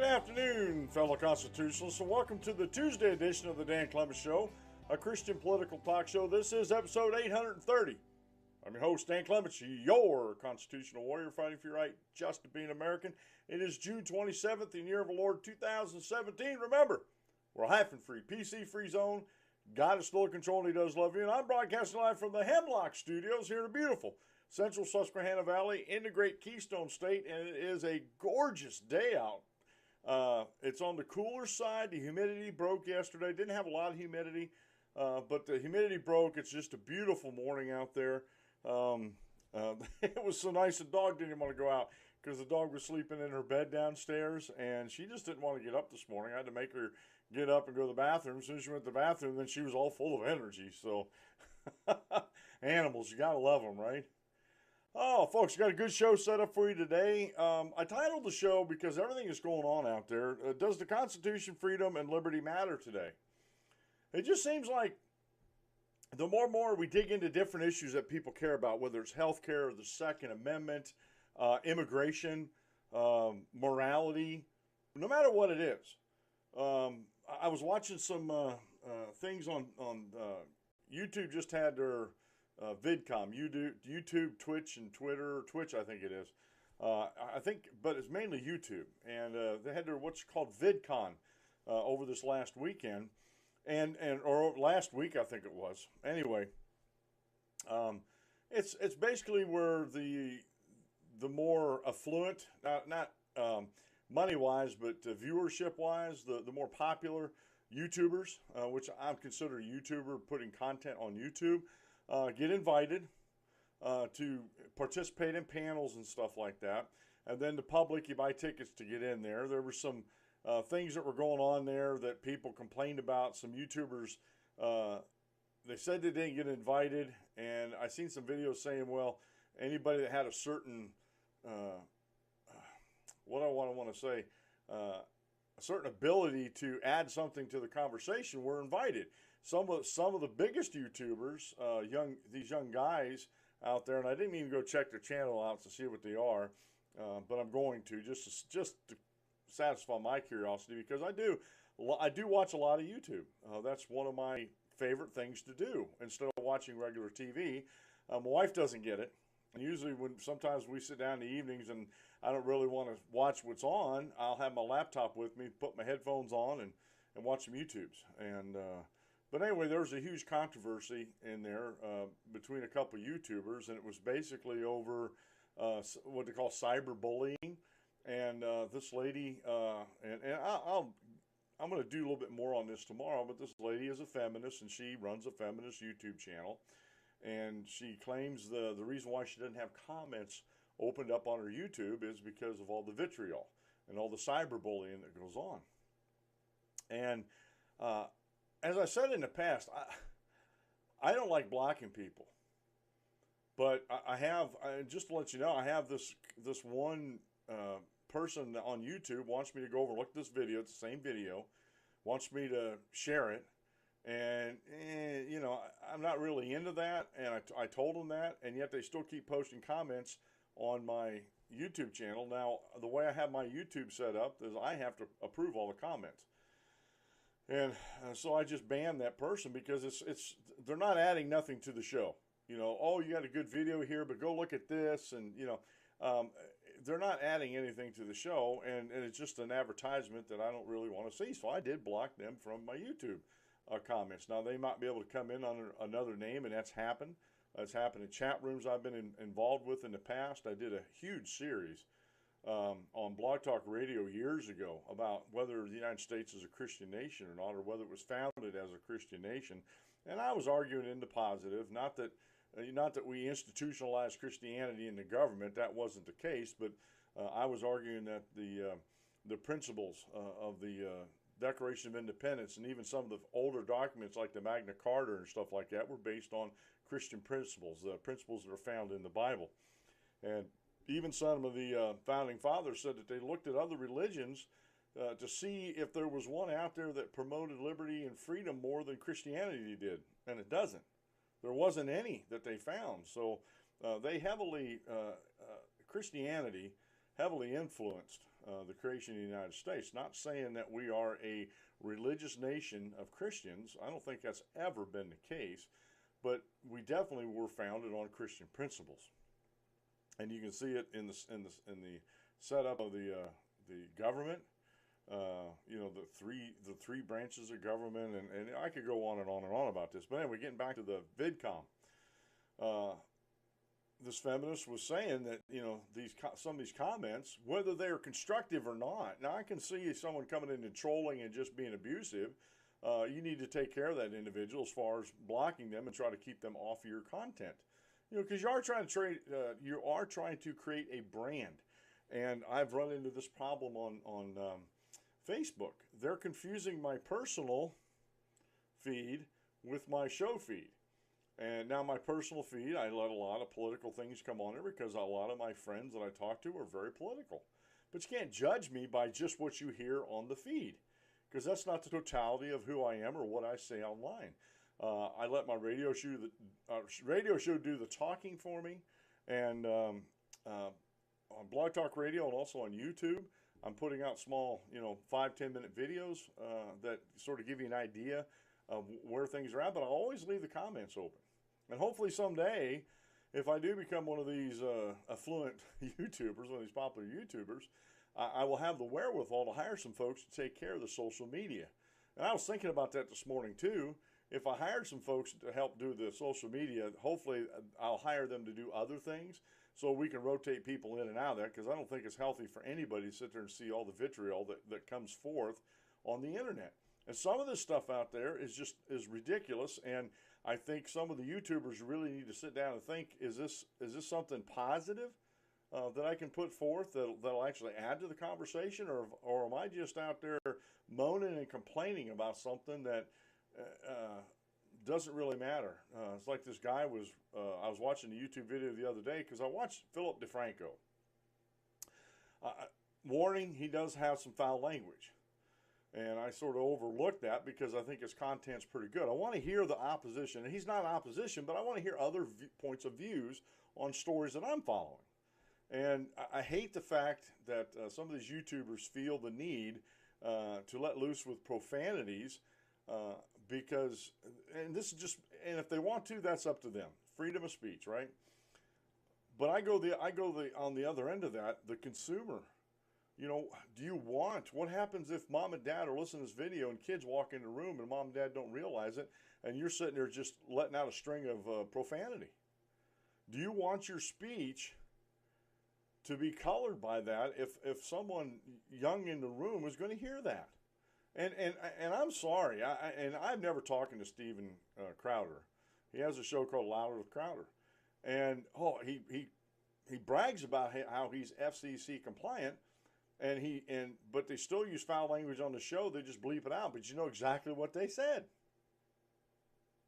good afternoon, fellow constitutionalists, and welcome to the Tuesday edition of the Dan Clemens Show, a Christian political talk show. This is episode 830. I'm your host, Dan Clemens, your constitutional warrior fighting for your right just to be an American. It is June 27th in the year of the Lord 2017. Remember, we're a hyphen-free, PC-free zone. God is still in control and He does love you. And I'm broadcasting live from the Hemlock Studios here in the beautiful Central Susquehanna Valley in the great Keystone State, and it is a gorgeous day out. It's on the cooler side. The humidity broke yesterday. Didn't have a lot of humidity, but the humidity broke. It's just a beautiful morning out there. It was so nice. The dog didn't want to go out because the dog was sleeping in her bed downstairs, and she just didn't want to get up this morning. I had to make her get up and go to the bathroom. As soon as she went to the bathroom, then she was all full of energy. So animals, you got to love them, right? Oh, folks, got a good show set up for you today. I titled the show because everything is going on out there. Does the Constitution, freedom, and liberty matter today? It just seems like the more and more we dig into different issues that people care about, whether it's health care or the Second Amendment, immigration, morality, no matter what it is. I was watching some things on YouTube. Just had their VidCom, YouTube, Twitch, and Twitter. Twitch, I think it is. I think, but it's mainly YouTube. And they had their what's called VidCon over this last weekend, or last week, I think it was. Anyway, it's basically where the more affluent, not money-wise, but viewership-wise, the more popular YouTubers, which I consider a YouTuber putting content on YouTube, get invited to participate in panels and stuff like that. And then the public, you buy tickets to get in there. There were some things that were going on there that people complained about. Some YouTubers, they said they didn't get invited. And I seen some videos saying, well, anybody that had a certain, what I want to say, a certain ability to add something to the conversation were invited. Some of the biggest YouTubers, these young guys out there, and I didn't even go check their channel out to see what they are, but I'm going to just to satisfy my curiosity, because I do watch a lot of YouTube. That's one of my favorite things to do instead of watching regular TV. My wife doesn't get it. And usually sometimes we sit down in the evenings and I don't really want to watch what's on, I'll have my laptop with me, put my headphones on, and watch some YouTubes. But anyway, there was a huge controversy in there between a couple of YouTubers, and it was basically over what they call cyberbullying. And this lady, I'm going to do a little bit more on this tomorrow, but this lady is a feminist, and she runs a feminist YouTube channel. And she claims the reason why she doesn't have comments opened up on her YouTube is because of all the vitriol and all the cyberbullying that goes on. And as I said in the past, I don't like blocking people. But just to let you know, I have this one person on YouTube wants me to go over and look at this video. It's the same video. Wants me to share it. And, you know, I'm not really into that, and I told them that, and yet they still keep posting comments on my YouTube channel. Now, the way I have my YouTube set up is I have to approve all the comments. And so I just banned that person because they're not adding nothing to the show. You know, oh, you got a good video here, but go look at this, and, you know, they're not adding anything to the show, and it's just an advertisement that I don't really want to see. So I did block them from my YouTube comments. Now, they might be able to come in under another name, and that's happened. It's happened in chat rooms I've been involved with in the past. I did a huge series on Blog Talk Radio years ago about whether the United States is a Christian nation or not, or whether it was founded as a Christian nation. And I was arguing in the positive, not that we institutionalized Christianity in the government. That wasn't the case, but I was arguing that the principles of the Declaration of Independence and even some of the older documents like the Magna Carta and stuff like that were based on Christian principles, the principles that are found in the Bible. And even some of the founding fathers said that they looked at other religions to see if there was one out there that promoted liberty and freedom more than Christianity did, and it doesn't. There wasn't any that they found. So they heavily, Christianity heavily influenced the creation of the United States. Not saying that we are a religious nation of Christians. I don't think that's ever been the case, but we definitely were founded on Christian principles, and you can see it in the setup of the government. You know, the three branches of government, and I could go on and on and on about this. But anyway, getting back to the VidCom. This feminist was saying that, you know, some of these comments, whether they are constructive or not. Now, I can see someone coming in and trolling and just being abusive. You need to take care of that individual as far as blocking them and try to keep them off your content. You know, because you are trying to create a brand, and I've run into this problem on Facebook. They're confusing my personal feed with my show feed. And now my personal feed, I let a lot of political things come on there because a lot of my friends that I talk to are very political. But you can't judge me by just what you hear on the feed, because that's not the totality of who I am or what I say online. I let my radio show do the talking for me, and on Blog Talk Radio and also on YouTube, I'm putting out small, 5-10 minute videos that sort of give you an idea of where things are at, but I always leave the comments open. And hopefully someday, if I do become one of these affluent YouTubers, one of these popular YouTubers, I will have the wherewithal to hire some folks to take care of the social media. And I was thinking about that this morning too. If I hired some folks to help do the social media, hopefully I'll hire them to do other things so we can rotate people in and out of that, because I don't think it's healthy for anybody to sit there and see all the vitriol that comes forth on the internet. And some of this stuff out there is ridiculous, and I think some of the YouTubers really need to sit down and think, is this something positive that I can put forth that'll actually add to the conversation, or am I just out there moaning and complaining about something that doesn't really matter? It's like this guy I was watching a YouTube video the other day because I watched Philip DeFranco. Warning, he does have some foul language. And I sort of overlooked that because I think his content's pretty good. I want to hear the opposition. And he's not opposition, but I want to hear other points of views on stories that I'm following. And I hate the fact that some of these YouTubers feel the need to let loose with profanities because, and this is just, and if they want to, that's up to them. Freedom of speech, right? But I go on the other end of that, the consumer. You know, what happens if mom and dad are listening to this video and kids walk in the room and mom and dad don't realize it, and you're sitting there just letting out a string of profanity? Do you want your speech to be colored by that if someone young in the room is going to hear that? And I'm sorry, I've never talked to Steven Crowder. He has a show called Louder with Crowder, and he brags about how he's FCC compliant. But they still use foul language on the show. They just bleep it out. But you know exactly what they said.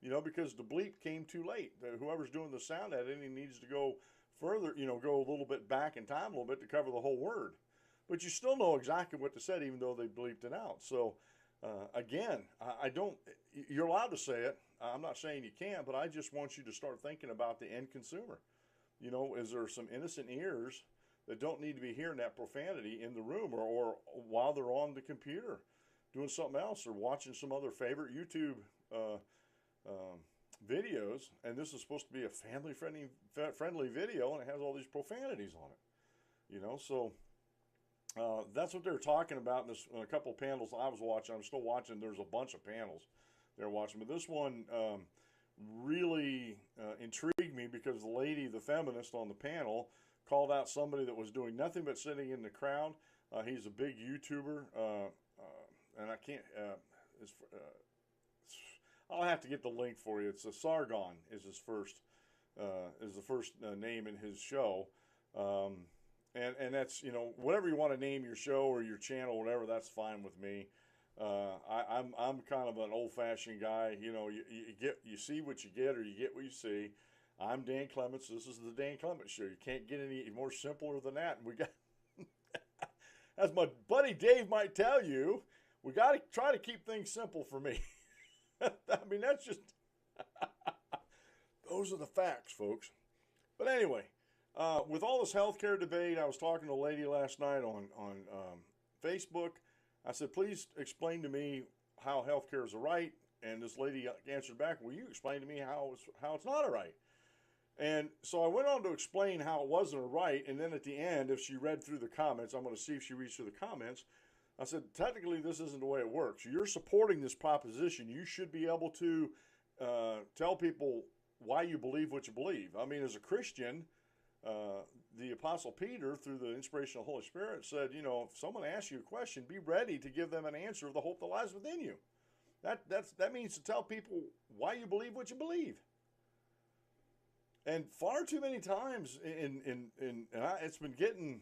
You know, because the bleep came too late. Whoever's doing the sound editing needs to go further, go a little bit back in time a little bit to cover the whole word. But you still know exactly what they said, even though they bleeped it out. So, again, you're allowed to say it. I'm not saying you can't, but I just want you to start thinking about the end consumer. You know, is there some innocent ears that don't need to be hearing that profanity in the room or while they're on the computer doing something else or watching some other favorite YouTube videos, and this is supposed to be a family-friendly video, and it has all these profanities on it. So that's what they're talking about in a couple of panels I was watching. I'm still watching. There's a bunch of panels they're watching, but this one really intrigued me because the lady, the feminist on the panel, called out somebody that was doing nothing but sitting in the crowd. He's a big YouTuber, and I can't. I'll have to get the link for you. It's Sargon is his first the first name in his show, and that's whatever you want to name your show or your channel, whatever. That's fine with me. I'm kind of an old-fashioned guy. You see what you get, or you get what you see. I'm Dan Clements. This is the Dan Clements Show. You can't get any more simpler than that. And we got, as my buddy Dave might tell you, we got to try to keep things simple for me. I mean, that's just, those are the facts, folks. But anyway, With all this healthcare debate, I was talking to a lady last night on Facebook. I said, please explain to me how healthcare is a right. And this lady answered back, will you explain to me how it's not a right? And so I went on to explain how it wasn't a right. And then at the end, if she read through the comments, I'm going to see if she reads through the comments. I said, technically, this isn't the way it works. You're supporting this proposition. You should be able to tell people why you believe what you believe. I mean, as a Christian, the Apostle Peter, through the inspiration of the Holy Spirit, said, if someone asks you a question, be ready to give them an answer of the hope that lies within you. That means to tell people why you believe what you believe. And far too many times, it's been getting,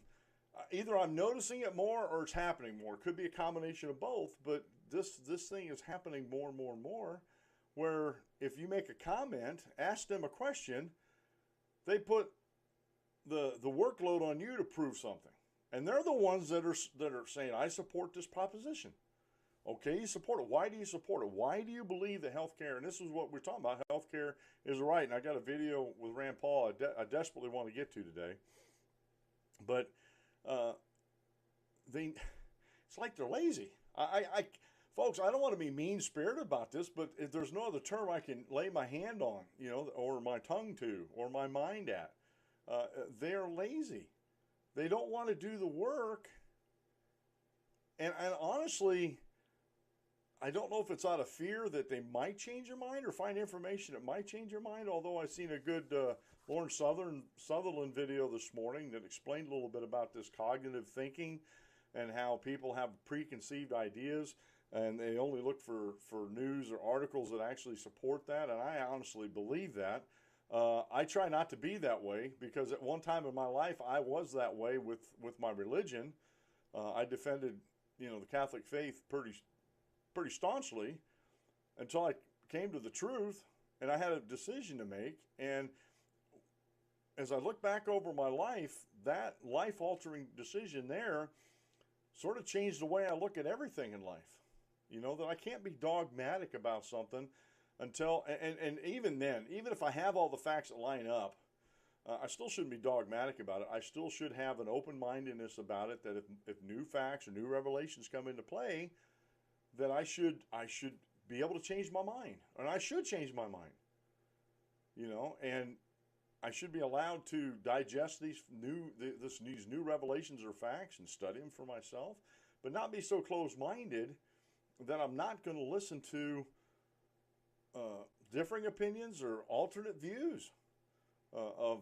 either I'm noticing it more or it's happening more. It could be a combination of both, but this thing is happening more and more and more, where if you make a comment, ask them a question, they put the workload on you to prove something. And they're the ones that are saying, I support this proposition. Okay, you support it. Why do you support it? Why do you believe that healthcare, and this is what we're talking about, healthcare is a right. And I got a video with Rand Paul I desperately want to get to today. But it's like they're lazy. Folks, I don't want to be mean-spirited about this, but if there's no other term I can lay my hand on, or my tongue to, or my mind at, they're lazy. They don't want to do the work. And honestly, I don't know if it's out of fear that they might change their mind or find information that might change their mind, although I've seen a good Lawrence Sutherland video this morning that explained a little bit about this cognitive thinking and how people have preconceived ideas and they only look for news or articles that actually support that, and I honestly believe that. I try not to be that way because at one time in my life I was that way with my religion. I defended the Catholic faith pretty staunchly until I came to the truth and I had a decision to make. And as I look back over my life, that life-altering decision there sort of changed the way I look at everything in life. That I can't be dogmatic about something until, and even then, even if I have all the facts that line up, I still shouldn't be dogmatic about it. I still should have an open-mindedness about it, that if new facts or new revelations come into play, that I should be able to change my mind, and I should change my mind, and I should be allowed to digest these new revelations or facts and study them for myself, but not be so close-minded that I'm not going to listen to differing opinions or alternate views I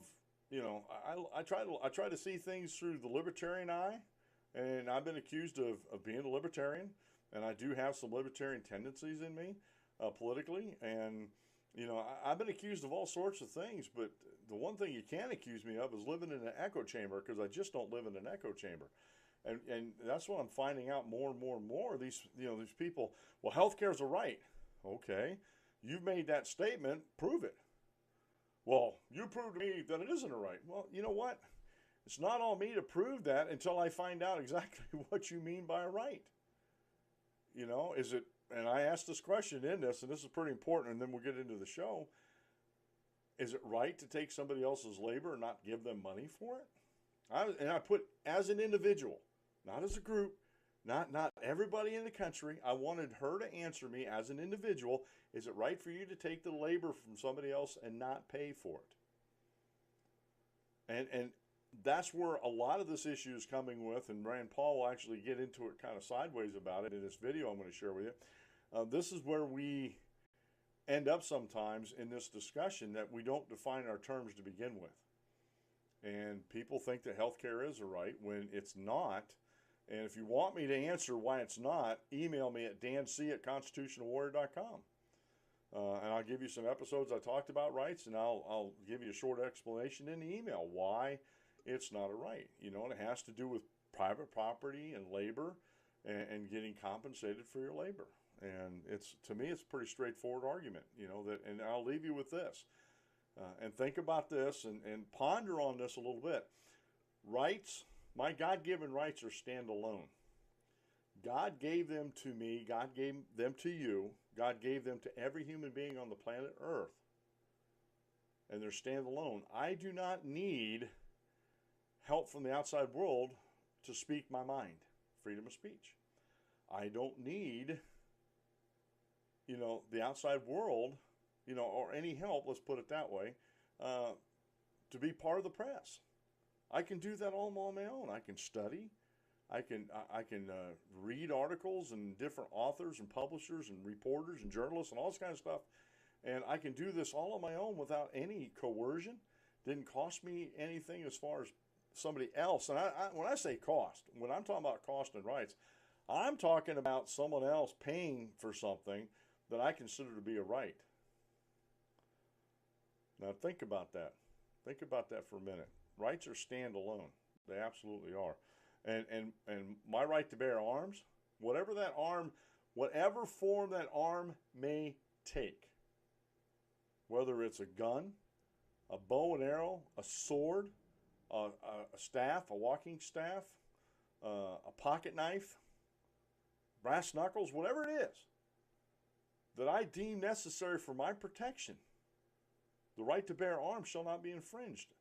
try to see things through the libertarian eye, and I've been accused of being a libertarian. And I do have some libertarian tendencies in me politically. And, I've been accused of all sorts of things. But the one thing you can't accuse me of is living in an echo chamber, because I just don't live in an echo chamber. And that's what I'm finding out more and more and more. These people, well, healthcare is a right. Okay, you've made that statement. Prove it. Well, you proved to me that it isn't a right. Well, you know what? It's not on me to prove that until I find out exactly what you mean by a right. Is it, and I asked this question in this, and this is pretty important, and then we'll get into the show. Is it right to take somebody else's labor and not give them money for it? I put as an individual, not as a group, not everybody in the country. I wanted her to answer me as an individual. Is it right for you to take the labor from somebody else and not pay for it? And that's where a lot of this issue is coming with, and Rand Paul will actually get into it kind of sideways about it in this video I'm going to share with you. This is where we end up sometimes in this discussion, that we don't define our terms to begin with. And people think that healthcare is a right when it's not. And if you want me to answer why it's not, email me at danc@constitutionalwarrior.com. And I'll give you some episodes I talked about rights, and I'll give you a short explanation in the email why it's not a right. And it has to do with private property and labor and getting compensated for your labor. And to me, it's a pretty straightforward argument, and I'll leave you with this. And think about this and ponder on this a little bit. Rights, my God-given rights, are standalone. God gave them to me. God gave them to you. God gave them to every human being on the planet Earth. And they're standalone. I do not need help from the outside world to speak my mind. Freedom of speech. I don't need, the outside world, or any help, let's put it that way, to be part of the press. I can do that all on my own. I can study. I can read articles and different authors and publishers and reporters and journalists and all this kind of stuff. And I can do this all on my own without any coercion. Didn't cost me anything as far as somebody else. And when I say cost, when I'm talking about cost and rights, I'm talking about someone else paying for something that I consider to be a right. Now think about that. Think about that for a minute. Rights are standalone. They absolutely are. And my right to bear arms, whatever form that arm may take, whether it's a gun, a bow and arrow, a sword, a staff, a walking staff, a pocket knife, brass knuckles, whatever it is that I deem necessary for my protection, the right to bear arms shall not be infringed.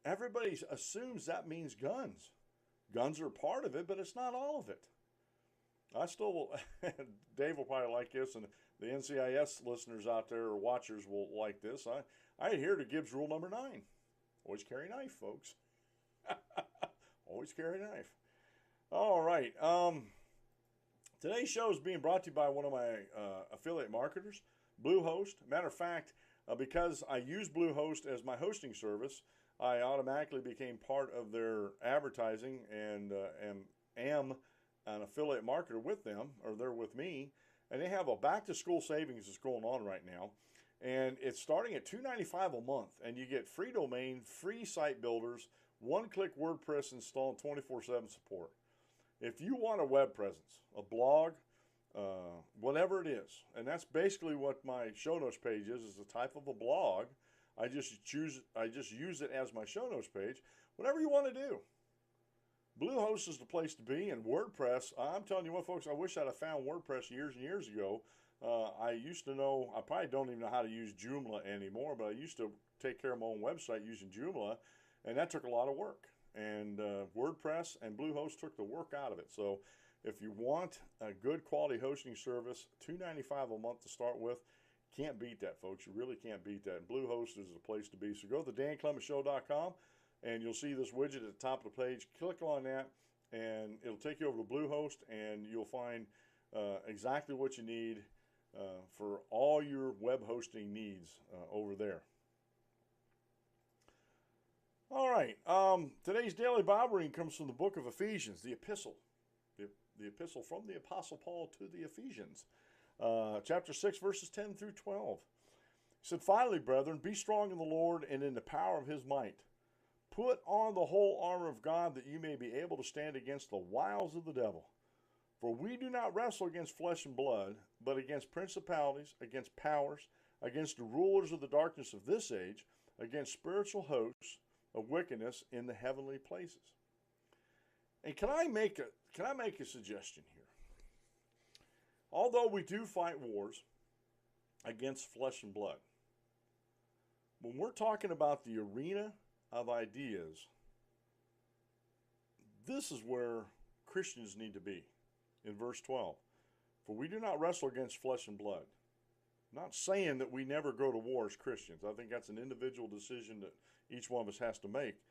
Everybody assumes that means guns. Guns are part of it, but it's not all of it. I still will, Dave will probably like this, and the NCIS listeners out there or watchers will like this. I adhere to Gibbs rule number 9. Always carry a knife, folks. Always carry a knife. All right. Today's show is being brought to you by one of my affiliate marketers, Bluehost. Matter of fact, because I use Bluehost as my hosting service, I automatically became part of their advertising and am an affiliate marketer with them, or they're with me. And they have a back-to-school savings that's going on right now. And it's starting at $2.95 a month. And you get free domain, free site builders, one-click WordPress install, and 24/7 support. If you want a web presence, a blog, whatever it is, and that's basically what my show notes page is a type of a blog. I just use it as my show notes page. Whatever you want to do, Bluehost is the place to be. And WordPress, I'm telling you what, folks, I wish I'd have found WordPress years and years ago. I used to know, I probably don't even know how to use Joomla anymore, but I used to take care of my own website using Joomla, and that took a lot of work. And WordPress and Bluehost took the work out of it. So if you want a good quality hosting service, $2.95 a month to start with. Can't beat that, folks. You really can't beat that. And Bluehost is the place to be. So go to danclemenshow.com, and you'll see this widget at the top of the page. Click on that, and it'll take you over to Bluehost, and you'll find exactly what you need for all your web hosting needs over there. All right. Today's daily Bible reading comes from the book of Ephesians, the epistle. The epistle from the Apostle Paul to the Ephesians. Chapter 6, verses 10 through 12. He said, "Finally, brethren, be strong in the Lord and in the power of his might. Put on the whole armor of God that you may be able to stand against the wiles of the devil. For we do not wrestle against flesh and blood, but against principalities, against powers, against the rulers of the darkness of this age, against spiritual hosts of wickedness in the heavenly places." And can I make a suggestion here? Although we do fight wars against flesh and blood, when we're talking about the arena of ideas, this is where Christians need to be. In verse 12, "For we do not wrestle against flesh and blood." Not saying that we never go to war as Christians. I think that's an individual decision that each one of us has to make.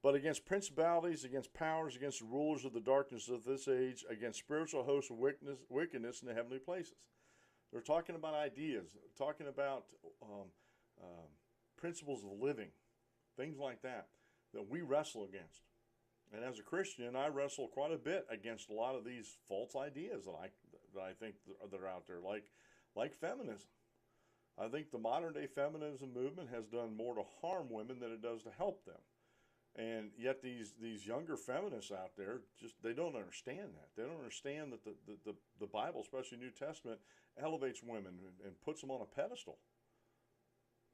"But against principalities, against powers, against the rulers of the darkness of this age, against spiritual hosts of wickedness in the heavenly places." They're talking about ideas, talking about principles of living, things like that we wrestle against. And as a Christian, I wrestle quite a bit against a lot of these false ideas that I think that are out there, like feminism. I think the modern day feminism movement has done more to harm women than it does to help them. And yet these younger feminists out there, they don't understand that. They don't understand that the Bible, especially New Testament, elevates women and puts them on a pedestal.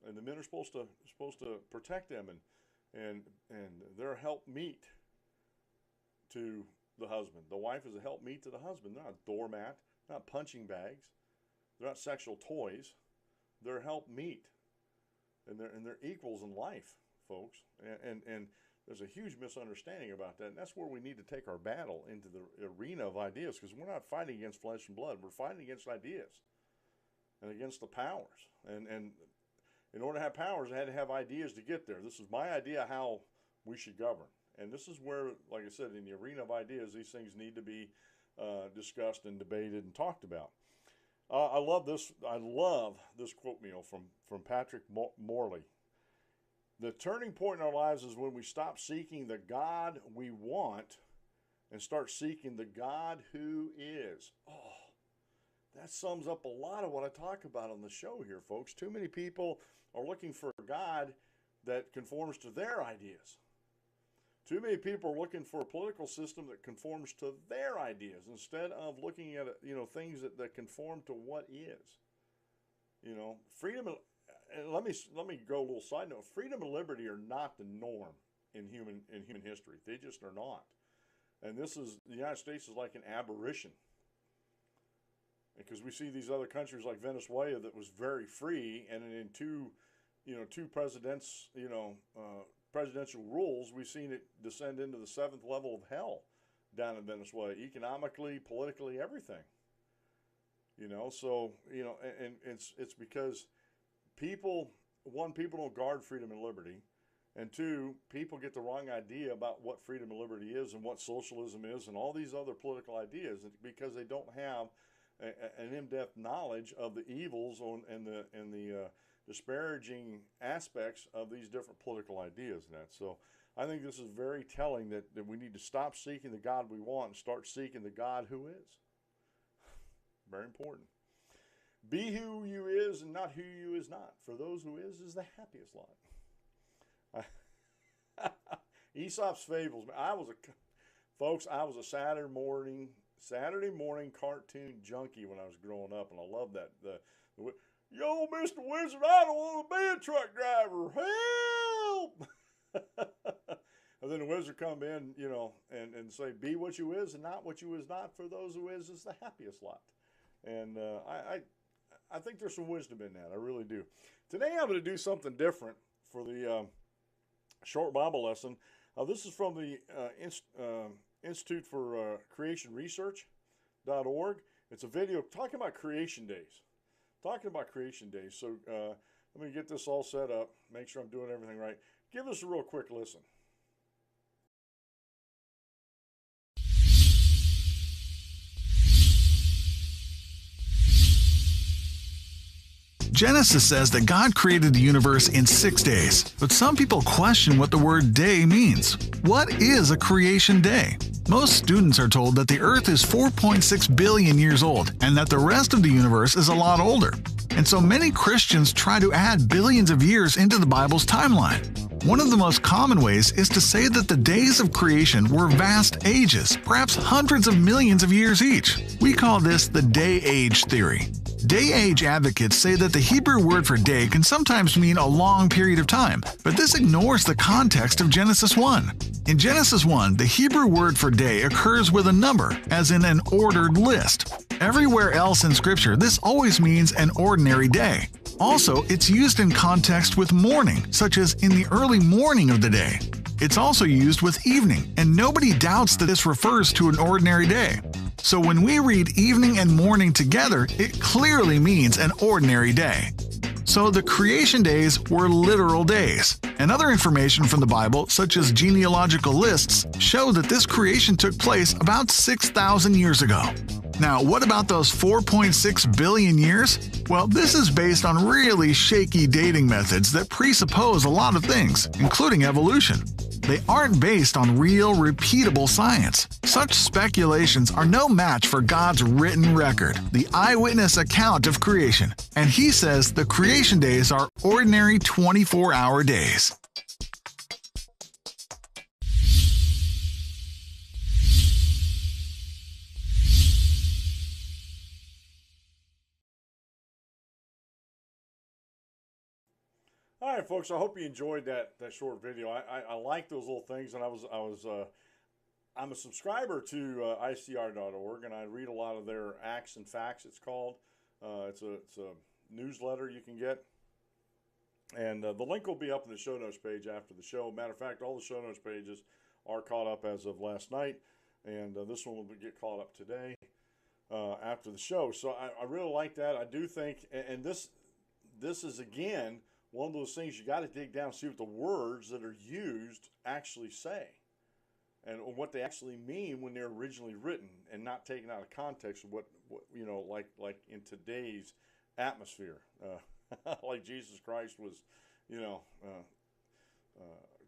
And the men are supposed to protect them, and they're a helpmeet to the husband. The wife is a helpmeet to the husband. They're not a doormat, not punching bags. They're not sexual toys. They're helpmeet, and they're equals in life, folks. And There's a huge misunderstanding about that, and that's where we need to take our battle into the arena of ideas, because we're not fighting against flesh and blood. We're fighting against ideas and against the powers. And in order to have powers, I had to have ideas to get there. This is my idea how we should govern. And this is where, like I said, in the arena of ideas, these things need to be discussed and debated and talked about. I love this quote meal from Patrick Morley. The turning point in our lives is when we stop seeking the God we want and start seeking the God who is. Oh, that sums up a lot of what I talk about on the show here, folks. Too many people are looking for a God that conforms to their ideas. Too many people are looking for a political system that conforms to their ideas instead of looking at things that conform to what is. Freedom. And let me go a little side note. Freedom and liberty are not the norm in human history. They just are not. And the United States is like an aberration. Because we see these other countries like Venezuela that was very free, and in two presidential rules, we've seen it descend into the seventh level of hell down in Venezuela, economically, politically, everything. So and it's because people don't guard freedom and liberty, and two, people get the wrong idea about what freedom and liberty is and what socialism is and all these other political ideas, because they don't have an in-depth knowledge of the evils and the disparaging aspects of these different political ideas. And that, so I think this is very telling that we need to stop seeking the God we want and start seeking the God who is. Very important. Be who you is and not who you is not. For those who is the happiest lot. Aesop's Fables. I was a Saturday morning cartoon junkie when I was growing up, and I loved that. Yo, Mr. Wizard, I don't want to be a truck driver. Help! And then the wizard come in, and say, be what you is and not what you is not. For those who is the happiest lot. And I think there's some wisdom in that. I really do. Today I'm going to do something different for the short Bible lesson. This is from the Institute for Creation Research.org. It's a video talking about creation days. So let me get this all set up, make sure I'm doing everything right. Give this a real quick listen. Genesis says that God created the universe in 6 days, but some people question what the word day means. What is a creation day? Most students are told that the Earth is 4.6 billion years old and that the rest of the universe is a lot older. And so many Christians try to add billions of years into the Bible's timeline. One of the most common ways is to say that the days of creation were vast ages, perhaps hundreds of millions of years each. We call this the day-age theory. Day-age advocates say that the Hebrew word for day can sometimes mean a long period of time, but this ignores the context of Genesis 1. In Genesis 1, the Hebrew word for day occurs with a number, as in an ordered list. Everywhere else in Scripture, this always means an ordinary day. Also, it's used in context with morning, such as in the early morning of the day. It's also used with evening, and nobody doubts that this refers to an ordinary day. So when we read evening and morning together, it clearly means an ordinary day. So the creation days were literal days. And other information from the Bible, such as genealogical lists, show that this creation took place about 6,000 years ago. Now, what about those 4.6 billion years? Well, this is based on really shaky dating methods that presuppose a lot of things, including evolution. They aren't based on real, repeatable science. Such speculations are no match for God's written record, the eyewitness account of creation. And he says the creation days are ordinary 24-hour days. All right, folks. I hope you enjoyed that short video. I like those little things, and I'm a subscriber to ICR.org, and I read a lot of their Acts and Facts. It's called. It's a newsletter you can get, And the link will be up in the show notes page after the show. Matter of fact, all the show notes pages are caught up as of last night, and this one will get caught up today after the show. So I really like that. I do think, and this is again one of those things you got to dig down and see what the words that are used actually say, and what they actually mean when they're originally written, and not taken out of context of what like in today's atmosphere. Like Jesus Christ was,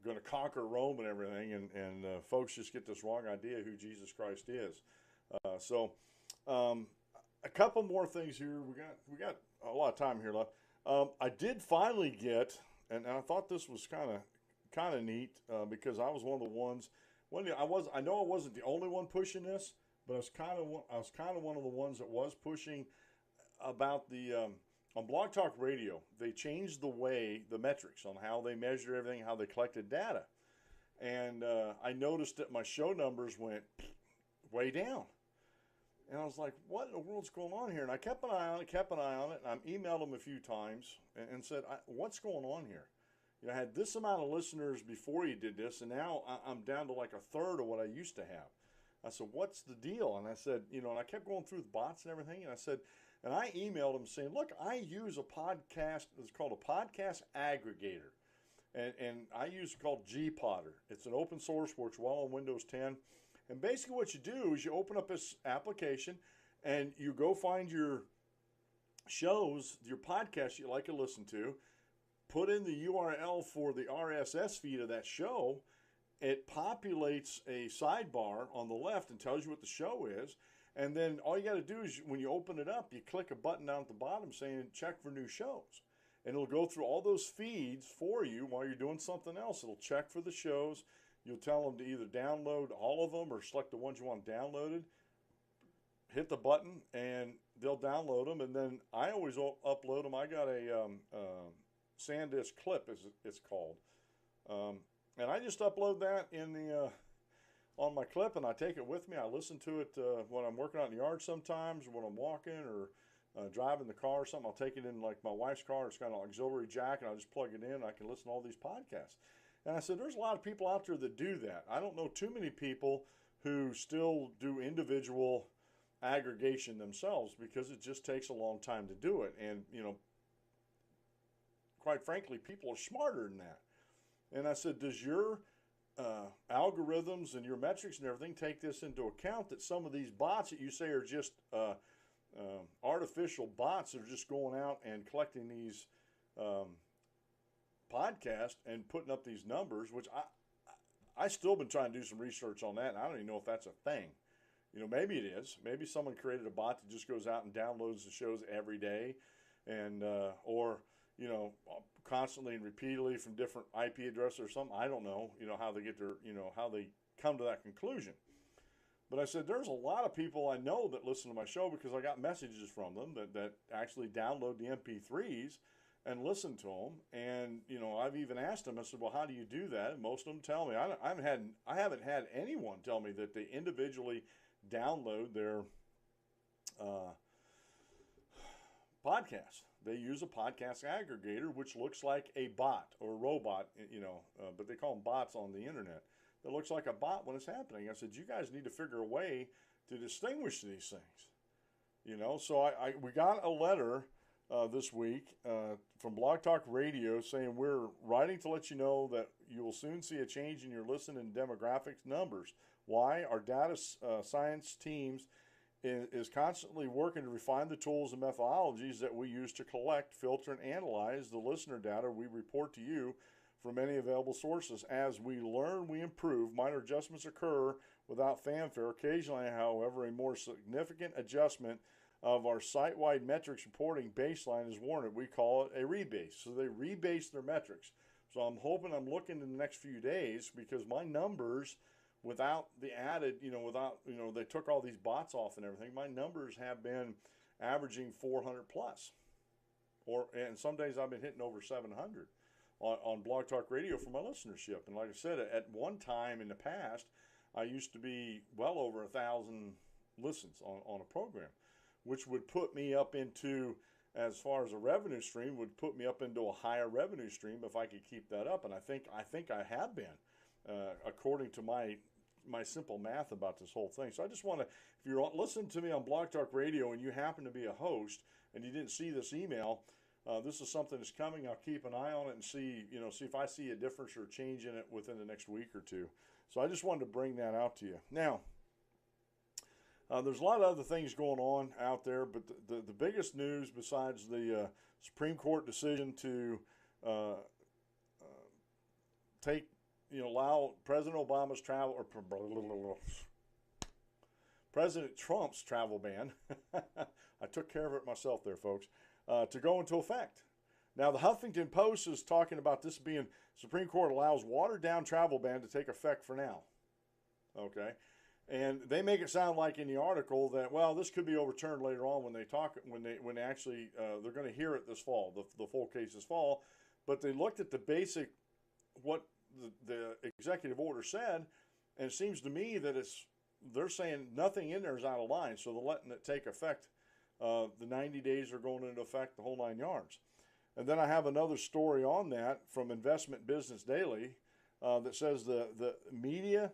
going to conquer Rome and everything, and folks just get this wrong idea who Jesus Christ is. A couple more things here. We got a lot of time here left. I did finally get, and I thought this was kind of neat because I was one of the ones. I know I wasn't the only one pushing this, but I was kind of one of the ones that was pushing about the. On Blog Talk Radio, they changed the metrics on how they measured everything, how they collected data. And I noticed that my show numbers went way down. And I was like, what in the world's going on here? And I kept an eye on it, and I emailed them a few times and said, what's going on here? I had this amount of listeners before you did this, and now I'm down to like a third of what I used to have. I said, what's the deal? And I said, and I kept going through the bots and everything, and I said, and I emailed them saying, look, I use a podcast, it's called a podcast aggregator. And I use it called Gpotter. It's an open source, works well on Windows 10. And basically what you do is you open up this application and you go find your shows, your podcasts you like to listen to, put in the URL for the RSS feed of that show. It populates a sidebar on the left and tells you what the show is. And then all you got to do is when you open it up, you click a button down at the bottom saying check for new shows. And it'll go through all those feeds for you while you're doing something else. It'll check for the shows. You'll tell them to either download all of them or select the ones you want downloaded. Hit the button and they'll download them. And then I always upload them. I got a SanDisk clip, as it's called. And I just upload that in the... on my clip, and I take it with me. I listen to it when I'm working out in the yard sometimes, or when I'm walking or driving the car or something. I'll take it in like my wife's car. It's got an auxiliary jack, and I just plug it in. And I can listen to all these podcasts. And I said, there's a lot of people out there that do that. I don't know too many people who still do individual aggregation themselves because it just takes a long time to do it. And, quite frankly, people are smarter than that. And I said, does your algorithms and your metrics and everything take this into account, that some of these bots that you say are just artificial bots that are just going out and collecting these podcasts and putting up these numbers, which I still been trying to do some research on that, and I don't even know if that's a thing. Maybe it is. Maybe someone created a bot that just goes out and downloads the shows every day, and or constantly and repeatedly from different IP addresses or something. I don't know, how they get their, how they come to that conclusion. But I said, there's a lot of people I know that listen to my show because I got messages from them that actually download the MP3s and listen to them. And, I've even asked them, I said, well, how do you do that? And most of them tell me. I haven't had anyone tell me that they individually download their podcast. They use a podcast aggregator, which looks like a bot or a robot, but they call them bots on the internet. That looks like a bot when it's happening. I said, you guys need to figure a way to distinguish these things. So we got a letter this week from Blog Talk Radio saying we're writing to let you know that you will soon see a change in your listen and demographics numbers. Why? Our data science teams is constantly working to refine the tools and methodologies that we use to collect, filter, and analyze the listener data we report to you from any available sources. As we learn, we improve. Minor adjustments occur without fanfare. Occasionally, however, a more significant adjustment of our site-wide metrics reporting baseline is warranted. We call it a rebase. So they rebase their metrics. So I'm looking in the next few days because my numbers, without the added, they took all these bots off and everything, my numbers have been averaging 400 plus. And some days I've been hitting over 700 on Blog Talk Radio for my listenership. And like I said, at one time in the past, I used to be well over 1,000 listens on a program, which would put me up into as far as a revenue stream, would put me up into a higher revenue stream if I could keep that up. And I think I have been, according to my simple math about this whole thing. So I just want to, if you're listening to me on Blog Talk Radio and you happen to be a host and you didn't see this email, this is something that's coming. I'll keep an eye on it and see if I see a difference or change in it within the next week or two. So I just wanted to bring that out to you. Now, there's a lot of other things going on out there, but the biggest news besides the Supreme Court decision to allow President Obama's travel, or President Trump's travel ban, I took care of it myself there, folks, to go into effect. Now, the Huffington Post is talking about this being, Supreme Court allows watered-down travel ban to take effect for now. Okay? And they make it sound like in the article that, well, this could be overturned later on when they actually, they're going to hear it this fall, the full case this fall. But they looked at the basic, what the executive order said, and it seems to me that they're saying nothing in there is out of line, so they're letting it take effect. The 90 days are going into effect, the whole 9 yards. And then I have another story on that from Investment Business Daily that says the media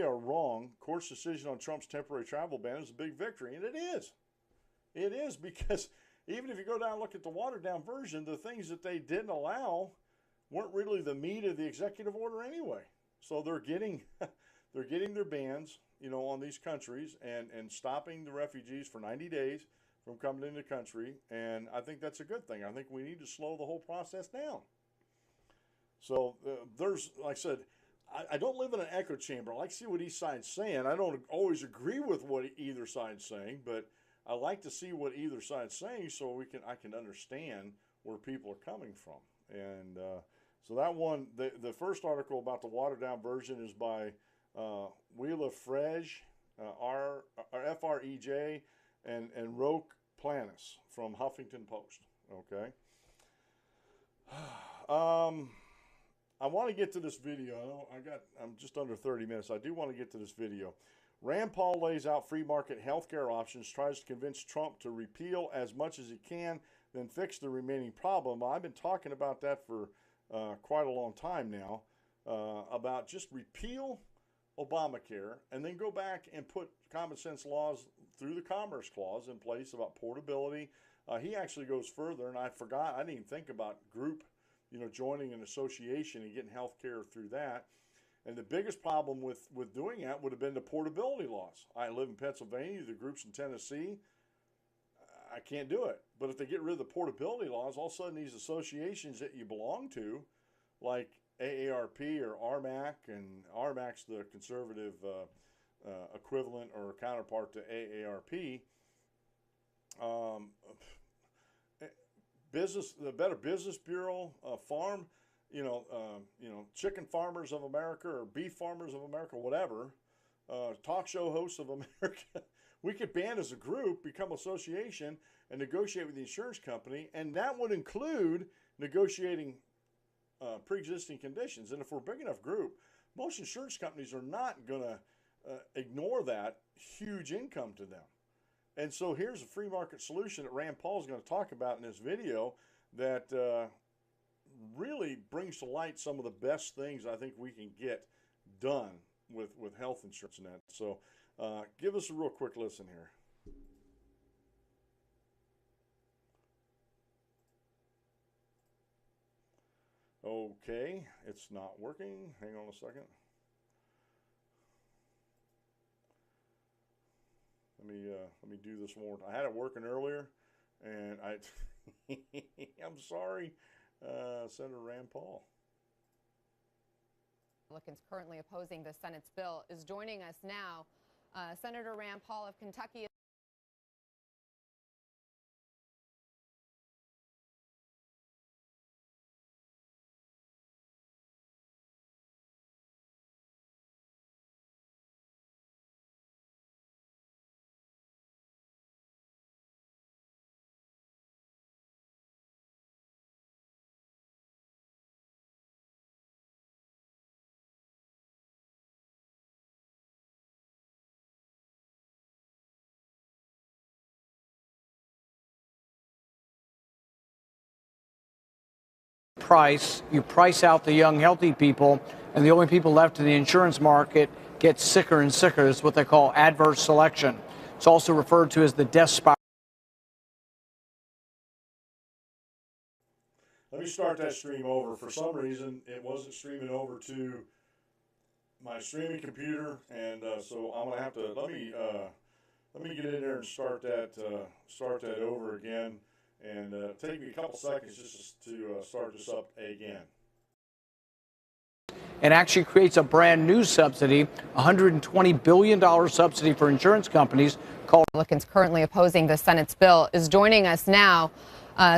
are wrong. Court's decision on Trump's temporary travel ban is a big victory, and it is. It is, because even if you go down and look at the watered-down version, the things that they didn't allow weren't really the meat of the executive order anyway. So they're getting their bans, on these countries and stopping the refugees for 90 days from coming into the country, and I think that's a good thing. I think we need to slow the whole process down. So there's, like I said, I don't live in an echo chamber. I like to see what each side's saying. I don't always agree with what either side's saying, but I like to see what either side's saying so I can understand where people are coming from. And so that one, the first article about the watered down version is by Wheeler Frej, F-R-E-J, and Roque Planis from Huffington Post. Okay. I want to get to this video. I'm just under 30 minutes. I do want to get to this video. Rand Paul lays out free market healthcare options, tries to convince Trump to repeal as much as he can, then fix the remaining problem. I've been talking about that for quite a long time now, about just repeal Obamacare and then go back and put common sense laws through the Commerce Clause in place about portability. He actually goes further, and I didn't even think about group, joining an association and getting health care through that. And the biggest problem with doing that would have been the portability laws. I live in Pennsylvania, the groups in Tennessee, I can't do it. But if they get rid of the portability laws, all of a sudden these associations that you belong to, like AARP or RMAC, and RMAC's the conservative equivalent or counterpart to AARP, the Better Business Bureau, farm, Chicken Farmers of America or Beef Farmers of America, whatever, talk show hosts of America, we could band as a group, become association, and negotiate with the insurance company, and that would include negotiating pre-existing conditions. And if we're a big enough group, most insurance companies are not going to ignore that huge income to them. And so here's a free market solution that Rand Paul is going to talk about in this video that really brings to light some of the best things I think we can get done with health insurance and that. So give us a real quick listen here. Okay, it's not working. Hang on a second. Let me do this more. I had it working earlier, and I'm sorry, Senator Rand Paul. Republicans currently opposing the Senate's bill is joining us now. Senator Rand Paul of Kentucky. price, you price out the young, healthy people, and the only people left in the insurance market get sicker and sicker. It's what they call adverse selection. It's also referred to as the death spiral. Let me start that stream over. For some reason, it wasn't streaming over to my streaming computer, and so I'm gonna have to let me get in there and start that over again, and take me a couple seconds just to start this up again. And actually creates a brand new subsidy, $120 billion subsidy for insurance companies called. Republicans currently opposing the Senate's bill is joining us now.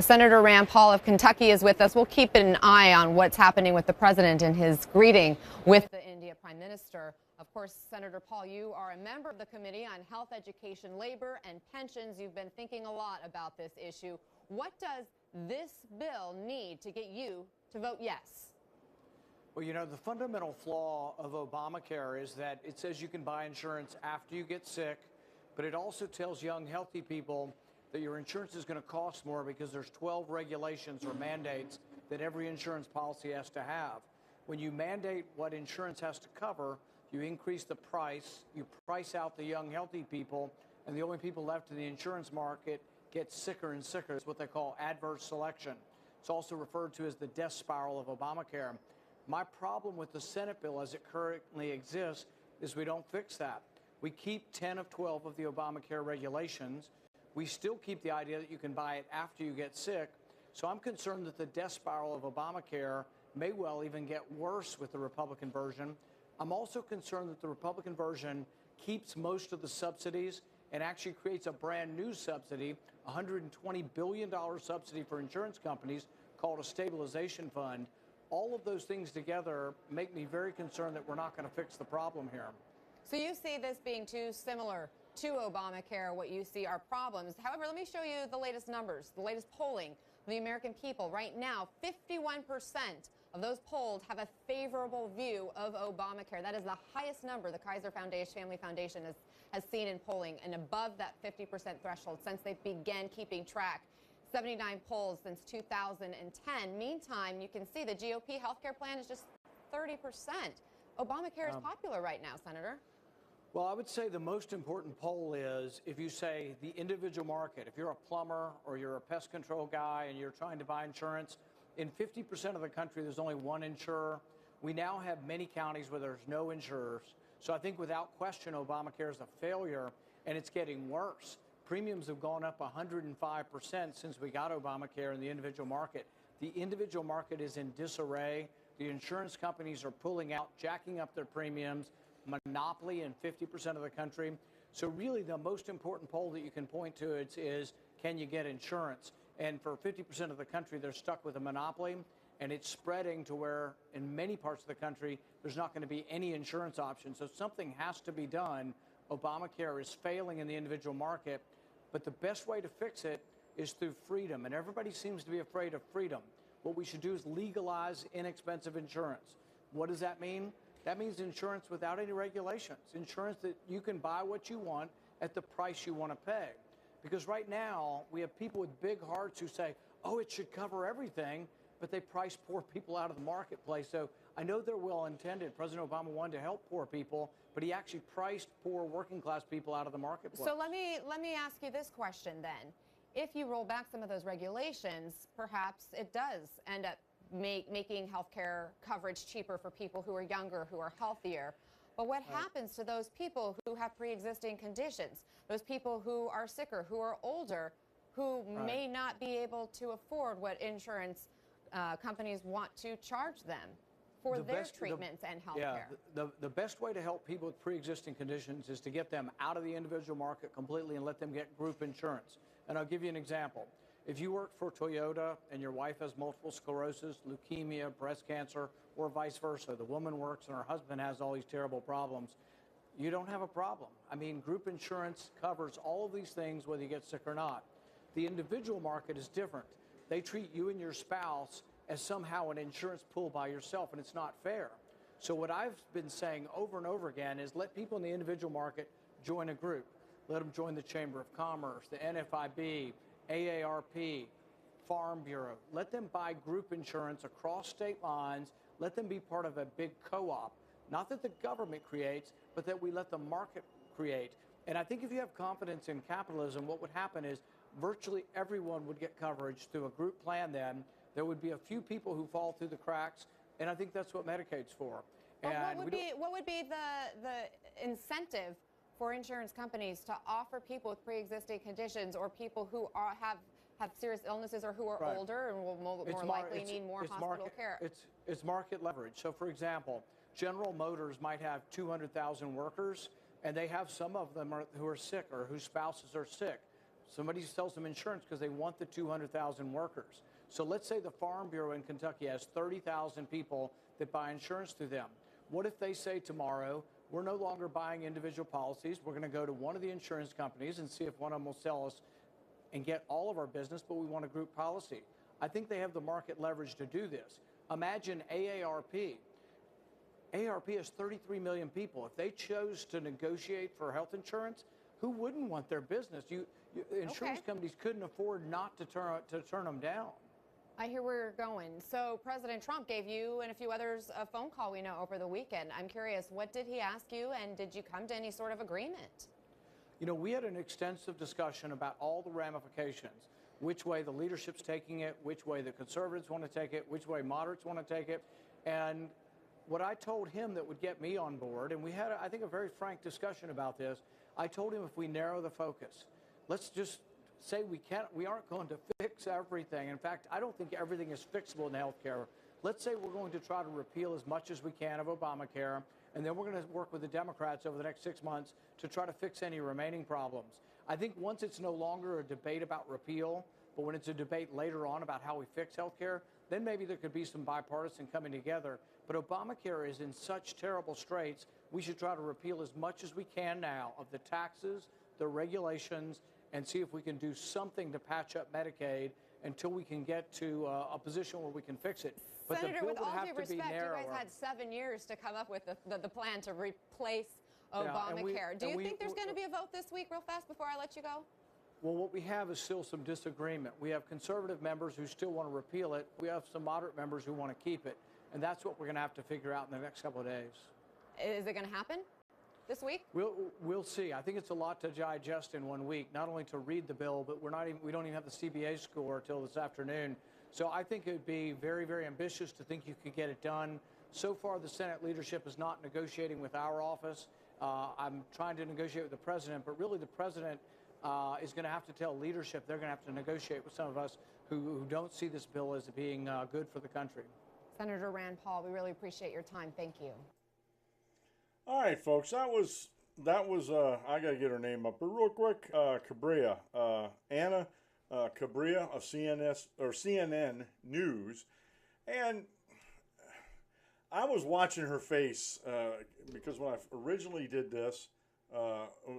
Senator Rand Paul of Kentucky is with us. We'll keep an eye on what's happening with the president and his greeting with the India Prime Minister. Of course, Senator Paul, you are a member of the Committee on Health, Education, Labor, and Pensions. You've been thinking a lot about this issue. What does this bill need to get you to vote yes? Well, you know, the fundamental flaw of Obamacare is that it says you can buy insurance after you get sick, but it also tells young, healthy people that your insurance is going to cost more because there's 12 regulations or mandates that every insurance policy has to have. When you mandate what insurance has to cover, you increase the price, you price out the young, healthy people, and the only people left in the insurance market get sicker and sicker. It's what they call adverse selection. It's also referred to as the death spiral of Obamacare. My problem with the Senate bill as it currently exists is we don't fix that. We keep 10 of 12 of the Obamacare regulations. We still keep the idea that you can buy it after you get sick. So I'm concerned that the death spiral of Obamacare may well even get worse with the Republican version. I'm also concerned that the Republican version keeps most of the subsidies and actually creates a brand new subsidy, $120 billion subsidy for insurance companies called a stabilization fund. All of those things together make me very concerned that we're not going to fix the problem here. So you see this being too similar to Obamacare. What you see are problems. However, let me show you the latest numbers, the latest polling of the American people. Right now, 51% of those polled have a favorable view of Obamacare. That is the highest number the Kaiser Foundation, Family Foundation has seen in polling, and above that 50% threshold since they began keeping track. 79 polls since 2010. Meantime, you can see the GOP healthcare plan is just 30%. Obamacare is popular right now, Senator. Well, I would say the most important poll is if you say the individual market. If you're a plumber or you're a pest control guy and you're trying to buy insurance, in 50% of the country, there's only one insurer. We now have many counties where there's no insurers. So I think without question, Obamacare is a failure, and it's getting worse. Premiums have gone up 105% since we got Obamacare in the individual market. The individual market is in disarray. The insurance companies are pulling out, jacking up their premiums, monopoly in 50% of the country. So really the most important poll that you can point to is can you get insurance? And for 50% of the country, they're stuck with a monopoly, and it's spreading to where in many parts of the country, there's not going to be any insurance options. So something has to be done. Obamacare is failing in the individual market, but the best way to fix it is through freedom, and everybody seems to be afraid of freedom. What we should do is legalize inexpensive insurance. What does that mean? That means insurance without any regulations, insurance that you can buy what you want at the price you want to pay. Because right now, we have people with big hearts who say, oh, it should cover everything, but they price poor people out of the marketplace. So I know they're well-intended. President Obama wanted to help poor people, but he actually priced poor working-class people out of the marketplace. So let me ask you this question then. If you roll back some of those regulations, perhaps it does end up making health care coverage cheaper for people who are younger, who are healthier. But what happens to those people who have pre-existing conditions, those people who are sicker, who are older, who may not be able to afford what insurance companies want to charge them for their treatments and health care? The best way to help people with pre-existing conditions is to get them out of the individual market completely and let them get group insurance. And I'll give you an example. If you work for Toyota and your wife has multiple sclerosis, leukemia, breast cancer, or vice versa, the woman works and her husband has all these terrible problems, you don't have a problem. I mean, group insurance covers all of these things whether you get sick or not. The individual market is different. They treat you and your spouse as somehow an insurance pool by yourself, and it's not fair. So what I've been saying over and over again is let people in the individual market join a group. Let them join the Chamber of Commerce, the NFIB, AARP, Farm Bureau. Let them buy group insurance across state lines. Let them be part of a big co-op. Not that the government creates, but that we let the market create. And I think if you have confidence in capitalism, what would happen is virtually everyone would get coverage through a group plan then. There would be a few people who fall through the cracks, and I think that's what Medicaid's for. But what would be the incentive for insurance companies to offer people with pre-existing conditions or people who have serious illnesses or who are older and will more likely need more hospital care? It's market leverage. So, for example, General Motors might have 200,000 workers, and they have some of them who are sick or whose spouses are sick. Somebody sells them insurance because they want the 200,000 workers. So let's say the Farm Bureau in Kentucky has 30,000 people that buy insurance through them. What if they say tomorrow, we're no longer buying individual policies. We're going to go to one of the insurance companies and see if one of them will sell us and get all of our business, but we want a group policy. I think they have the market leverage to do this. Imagine AARP. AARP has 33 million people. If they chose to negotiate for health insurance, who wouldn't want their business? Insurance companies couldn't afford not to turn them down. I hear where you're going. So President Trump gave you and a few others a phone call, we know, over the weekend. I'm curious, what did he ask you, and did you come to any sort of agreement? You know, we had an extensive discussion about all the ramifications, which way the leadership's taking it, which way the conservatives want to take it, which way moderates want to take it. And what I told him that would get me on board, and we had, I think, a very frank discussion about this, I told him if we narrow the focus, let's just say we aren't going to fix everything. In fact, I don't think everything is fixable in healthcare. Let's say we're going to try to repeal as much as we can of Obamacare, and then we're going to work with the Democrats over the next 6 months to try to fix any remaining problems. I think once it's no longer a debate about repeal, but when it's a debate later on about how we fix healthcare, then maybe there could be some bipartisan coming together. But Obamacare is in such terrible straits, we should try to repeal as much as we can now of the taxes, the regulations, and see if we can do something to patch up Medicaid until we can get to a position where we can fix it. But Senator, the bill with all would have due to respect, be narrower. you guys had 7 years to come up with the plan to replace Obamacare. Do you think there's going to be a vote this week real fast before I let you go? Well, what we have is still some disagreement. We have conservative members who still want to repeal it. We have some moderate members who want to keep it. And that's what we're going to have to figure out in the next couple of days. Is it going to happen this week? We'll see. I think it's a lot to digest in 1 week, not only to read the bill, but we don't even have the CBA score till this afternoon. So I think it would be very, very ambitious to think you could get it done. So far, the Senate leadership is not negotiating with our office. I'm trying to negotiate with the president, but really the president is going to have to tell leadership they're going to have to negotiate with some of us who don't see this bill as being good for the country. Senator Rand Paul, we really appreciate your time. Thank you. All right, folks, that was I got to get her name up, but real quick, Cabrera, Anna Cabrera of CNN News, and I was watching her face because when I originally did this,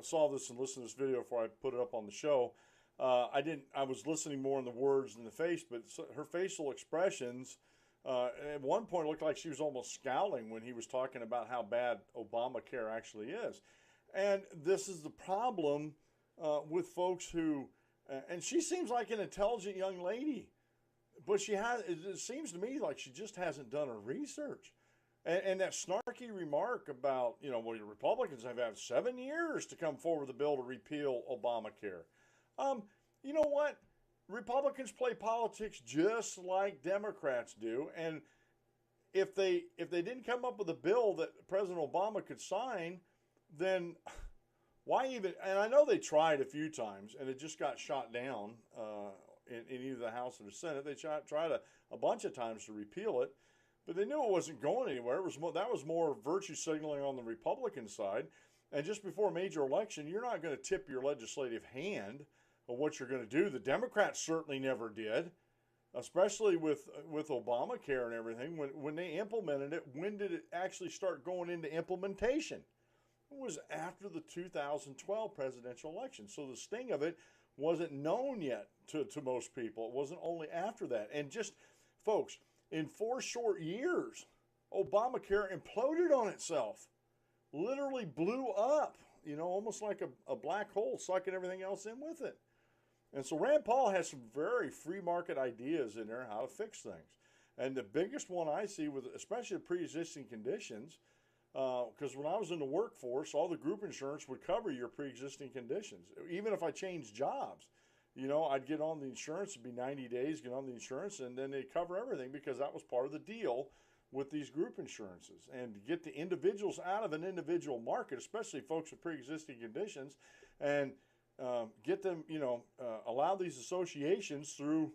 saw this and listened to this video before I put it up on the show, I was listening more in the words than the face, but her facial expressions. At one point, it looked like she was almost scowling when he was talking about how bad Obamacare actually is. And this is the problem with folks who, and she seems like an intelligent young lady, but it seems to me like she just hasn't done her research. And that snarky remark about, well, your Republicans have had 7 years to come forward with a bill to repeal Obamacare. You know what? Republicans play politics just like Democrats do, and if they didn't come up with a bill that President Obama could sign, then why even? And I know they tried a few times, and it just got shot down in either the House or the Senate. They tried a bunch of times to repeal it, but they knew it wasn't going anywhere. That was more virtue signaling on the Republican side, and just before a major election, you're not going to tip your legislative hand of what you're going to do. The Democrats certainly never did, especially with Obamacare and everything. When they implemented it, when did it actually start going into implementation? It was after the 2012 presidential election. So the sting of it wasn't known yet to most people. It wasn't only after that. And just, folks, in 4 short years, Obamacare imploded on itself, literally blew up, almost like a black hole sucking everything else in with it. And so Rand Paul has some very free market ideas in there how to fix things. And the biggest one I see with, especially the pre-existing conditions, because when I was in the workforce, all the group insurance would cover your pre-existing conditions. Even if I changed jobs, I'd get on the insurance, it'd be 90 days, get on the insurance, and then they cover everything because that was part of the deal with these group insurances. And to get the individuals out of an individual market, especially folks with pre-existing conditions, and get them, allow these associations through,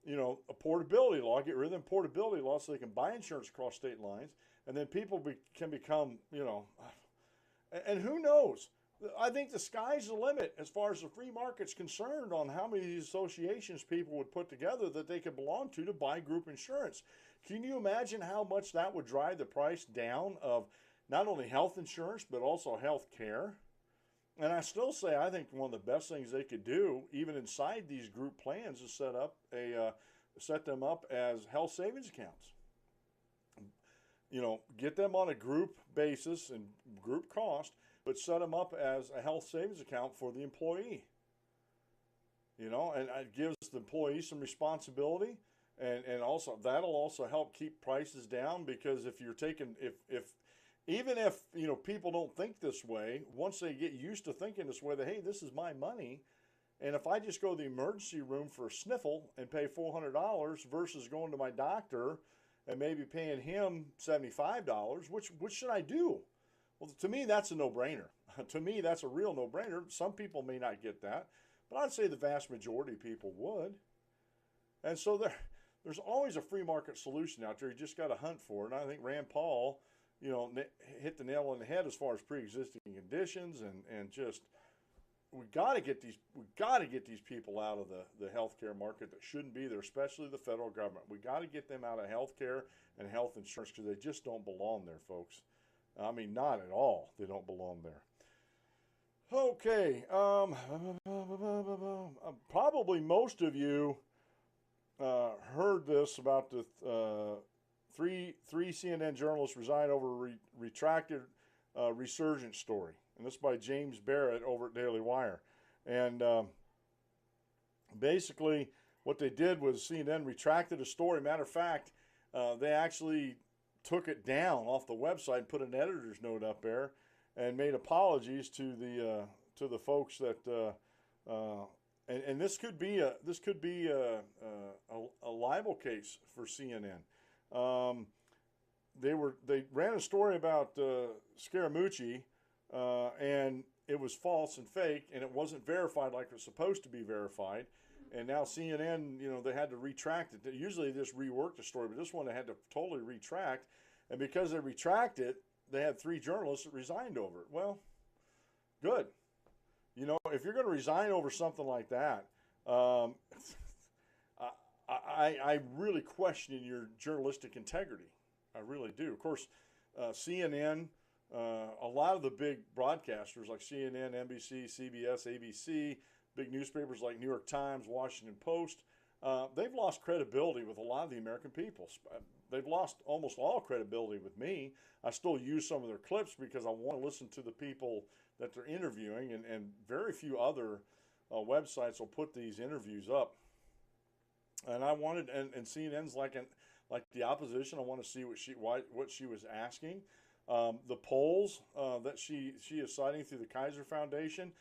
a portability law, get rid of them portability law so they can buy insurance across state lines, and then people can become, and who knows? I think the sky's the limit as far as the free market's concerned on how many of these associations people would put together that they could belong to buy group insurance. Can you imagine how much that would drive the price down of not only health insurance, but also health care? And I still say I think one of the best things they could do, even inside these group plans, is set them up as health savings accounts. Get them on a group basis and group cost, but set them up as a health savings account for the employee. And it gives the employee some responsibility, and also that'll also help keep prices down, because if you're taking even if people don't think this way, once they get used to thinking this way, that hey, this is my money, and if I just go to the emergency room for a sniffle and pay $400 versus going to my doctor and maybe paying him $75, which should I do? Well, to me, that's a no-brainer. To me, that's a real no-brainer. Some people may not get that, but I'd say the vast majority of people would. And so there's always a free market solution out there. You just got to hunt for it. And I think Rand Paul, hit the nail on the head as far as pre-existing conditions, and just we got to get these people out of the healthcare market that shouldn't be there, especially the federal government. We got to get them out of healthcare and health insurance because they just don't belong there, folks. I mean, not at all. They don't belong there. Okay. Probably most of you heard this about the three CNN journalists resign over retracted resurgence story. And this is by James Barrett over at Daily Wire. And basically what they did was CNN retracted a story. Matter of fact, they actually took it down off the website and put an editor's note up there and made apologies to the folks that and this could be a libel case for CNN. They ran a story about Scaramucci, and it was false and fake, and it wasn't verified like it was supposed to be verified. And now CNN, they had to retract it. Usually they just rework the story, but this one they had to totally retract. And because they retract it, they had 3 journalists that resigned over it. Well, good. If you're going to resign over something like that, I really question your journalistic integrity. I really do. Of course, CNN, a lot of the big broadcasters like CNN, NBC, CBS, ABC, big newspapers like New York Times, Washington Post, they've lost credibility with a lot of the American people. They've lost almost all credibility with me. I still use some of their clips because I want to listen to the people that they're interviewing, and very few other websites will put these interviews up. And I wanted, and CNN's like the opposition. I want to see what she was asking. The polls that she is citing through the Kaiser Foundation.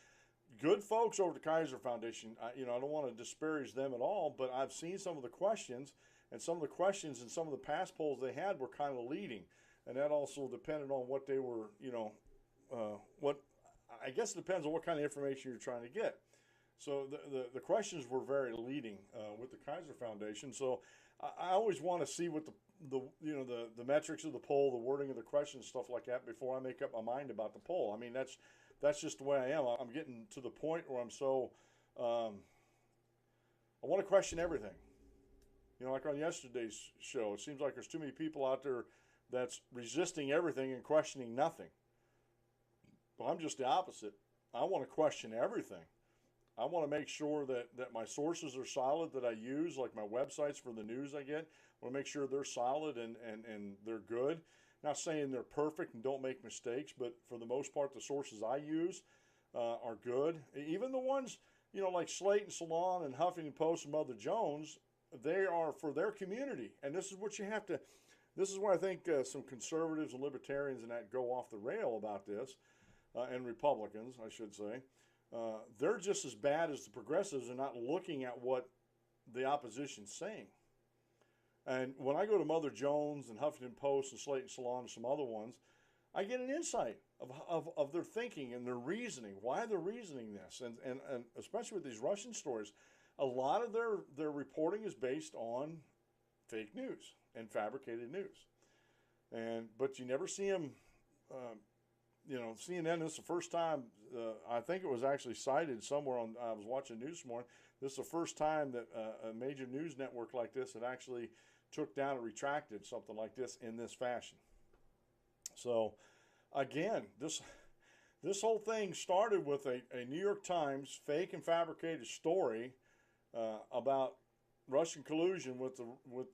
Good folks over the Kaiser Foundation. I don't want to disparage them at all, but I've seen some of the questions, and some of the questions in some of the past polls they had were kind of leading, and that also depended on what they were, what I guess it depends on what kind of information you're trying to get. So the questions were very leading with the Kaiser Foundation. So I always want to see what the metrics of the poll, the wording of the questions, stuff like that before I make up my mind about the poll. I mean, that's just the way I am. I'm getting to the point where I'm so I want to question everything. Like on yesterday's show, it seems like there's too many people out there that's resisting everything and questioning nothing. Well, I'm just the opposite. I want to question everything. I want to make sure that my sources are solid that I use, like my websites for the news I get. I want to make sure they're solid and they're good. Not saying they're perfect and don't make mistakes, but for the most part, the sources I use are good. Even the ones, you know, like Slate and Salon and Huffington Post and Mother Jones, they are for their community. And this is what you have to, this is where I think some conservatives and libertarians and that go off the rail about this, and Republicans, I should say. They're just as bad as the progressives and not looking at what the opposition's saying. And when I go to Mother Jones and Huffington Post and Slate and Salon and some other ones, I get an insight of their thinking and their reasoning, why they're reasoning this. And especially with these Russian stories, a lot of their reporting is based on fake news and fabricated news. But you never see them, you know, CNN, this is the first time, I think it was actually cited somewhere on, I was watching news this morning, this is the first time that a major news network like this had actually took down or retracted something like this in this fashion. So, again, this whole thing started with a New York Times fake and fabricated story about Russian collusion with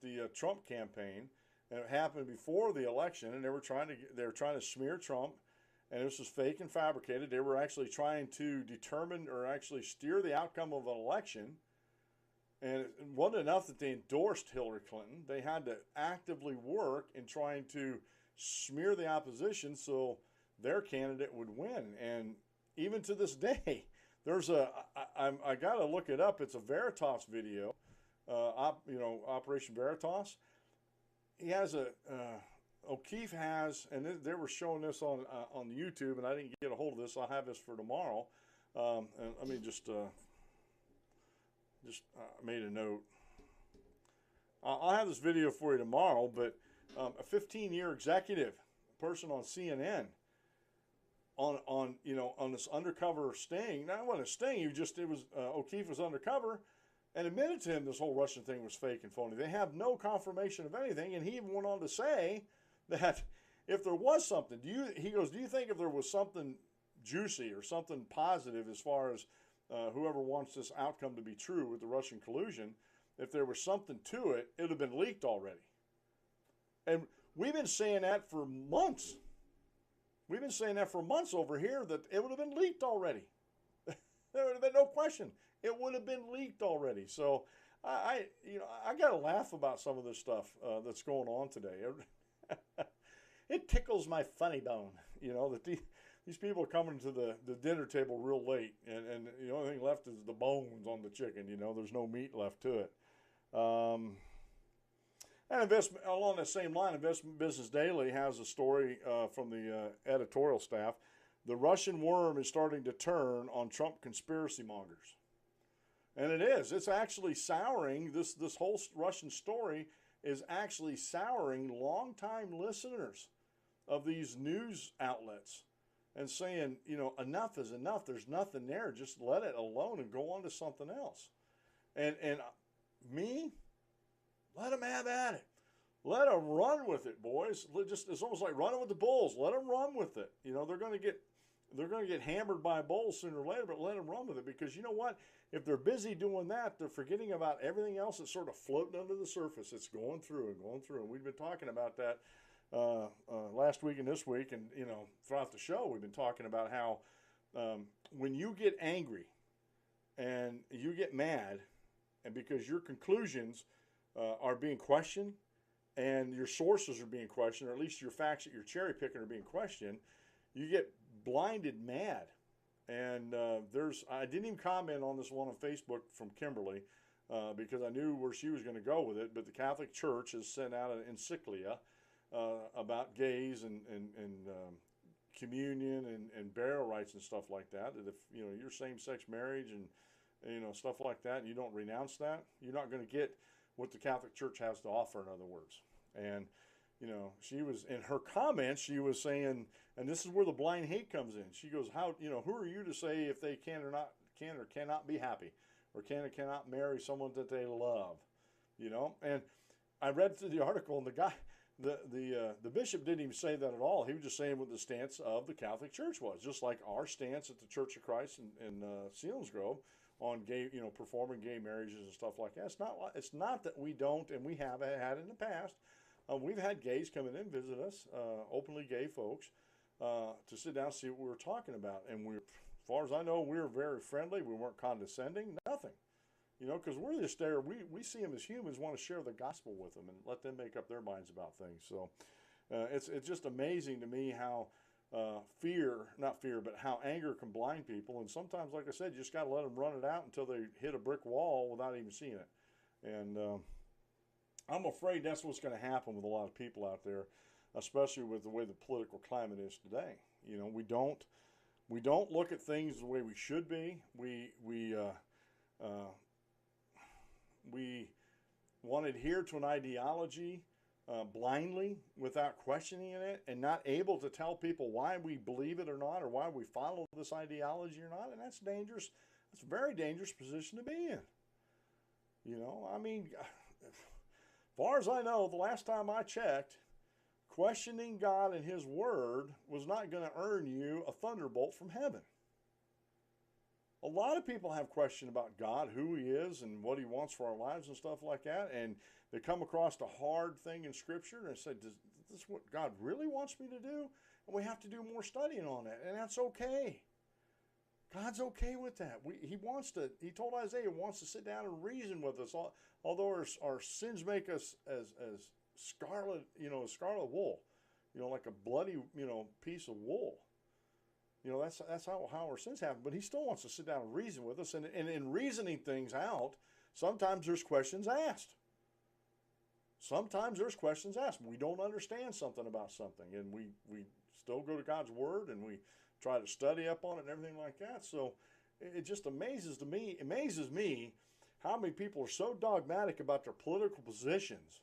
the Trump campaign, and it happened before the election, and they were trying to smear Trump, and this was fake and fabricated. They were actually trying to determine or actually steer the outcome of an election. And it wasn't enough that they endorsed Hillary Clinton. They had to actively work in trying to smear the opposition so their candidate would win. And even to this day, there's I got to look it up. It's a Veritas video, you know, Operation Veritas. He has O'Keefe has, and they were showing this on YouTube, and I didn't get a hold of this. I'll have this for tomorrow. And let me just made a note. I'll have this video for you tomorrow, but a 15-year executive person on CNN on this undercover sting. Now, it wasn't a sting. O'Keefe was undercover and admitted to him this whole Russian thing was fake and phony. They have no confirmation of anything, and he even went on to say that if there was something, do you think if there was something juicy or something positive as far as whoever wants this outcome to be true with the Russian collusion, if there was something to it, it would have been leaked already. And we've been saying that for months. We've been saying that for months over here, that it would have been leaked already. There would have been no question. It would have been leaked already. So I got to laugh about some of this stuff that's going on today. It tickles my funny bone, you know, that these people are coming to the dinner table real late, and the only thing left is the bones on the chicken. You know, there's no meat left to it. And along that same line, Investment Business Daily has a story from the editorial staff. The Russian worm is starting to turn on Trump conspiracy mongers. And it is. It's actually souring. This whole Russian story is actually souring longtime listeners of these news outlets and saying, you know, enough is enough. There's nothing there. Just let it alone and go on to something else. And me, let them have at it. Let them run with it, boys. It's almost like running with the bulls. Let them run with it. You know, they're going to get hammered by bulls sooner or later, but let them run with it, because you know what? If they're busy doing that, they're forgetting about everything else that's sort of floating under the surface. It's going through and going through. And we've been talking about that last week and this week, and you know, throughout the show, we've been talking about how when you get angry and you get mad, and because your conclusions are being questioned and your sources are being questioned, or at least your facts that you're cherry picking are being questioned, you get blinded mad. And I didn't even comment on this one on Facebook from Kimberly because I knew where she was going to go with it. But the Catholic Church has sent out an encyclical about gays and communion and burial rights and stuff like that. That if you know you're same-sex marriage and you know stuff like that, and you don't renounce that, you're not going to get what the Catholic Church has to offer. In other words, and you know, she was in her comments, she was saying, and this is where the blind hate comes in. She goes, "How, you know, who are you to say if they can or cannot be happy, or can or cannot marry someone that they love?" You know, and I read through the article, and the guy, the bishop didn't even say that at all. He was just saying what the stance of the Catholic Church was, just like our stance at the Church of Christ in Selinsgrove on gay, you know, performing gay marriages and stuff like that. It's not that we don't, and we have had in the past. We've had gays come in and visit us, openly gay folks, to sit down and see what we were talking about. And As far as I know, we were very friendly. We weren't condescending, nothing. You know, because we're just there. We see them as humans, want to share the gospel with them and let them make up their minds about things. So it's just amazing to me how not fear, but how anger can blind people. And sometimes, like I said, you just got to let them run it out until they hit a brick wall without even seeing it. And I'm afraid that's what's going to happen with a lot of people out there, especially with the way the political climate is today. You know, we don't look at things the way we should be. We want to adhere to an ideology blindly without questioning it and not able to tell people why we believe it or not, or why we follow this ideology or not. And that's dangerous. That's a very dangerous position to be in. You know, I mean, as far as I know, the last time I checked, questioning God and His Word was not going to earn you a thunderbolt from heaven. A lot of people have questions about God, who He is, and what He wants for our lives and stuff like that. And they come across a hard thing in Scripture and say, "Is this what God really wants me to do?" And we have to do more studying on it. And that's okay. God's okay with that. He told Isaiah, He wants to sit down and reason with us. Although our sins make us as scarlet, scarlet wool, like a bloody, piece of wool. That's how our sins happen. But He still wants to sit down and reason with us. And in reasoning things out, sometimes there's questions asked. Sometimes there's questions asked. We don't understand something about something. And we still go to God's Word and we try to study up on it and everything like that. So it just amazes me how many people are so dogmatic about their political positions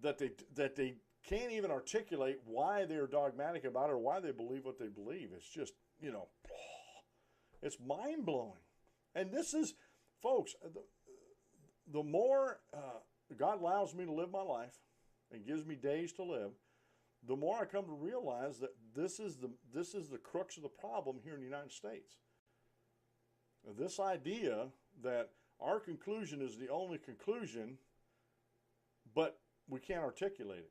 that they can't even articulate why they're dogmatic about it or why they believe what they believe. It's just, it's mind-blowing. And this is, folks, the more God allows me to live my life and gives me days to live, the more I come to realize that this is the crux of the problem here in the United States. This idea that our conclusion is the only conclusion, but we can't articulate it.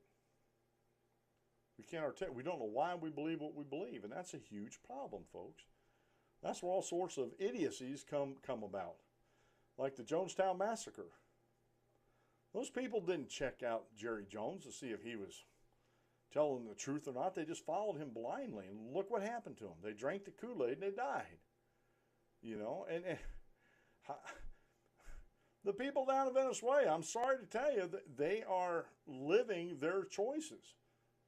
We don't know why we believe what we believe, and that's a huge problem, folks. That's where all sorts of idiocies come about, like the Jonestown Massacre. Those people didn't check out Jerry Jones to see if he was telling the truth or not. They just followed him blindly, and look what happened to them. They drank the Kool-Aid and they died. And the people down in Venezuela, I'm sorry to tell you, that they are living their choices.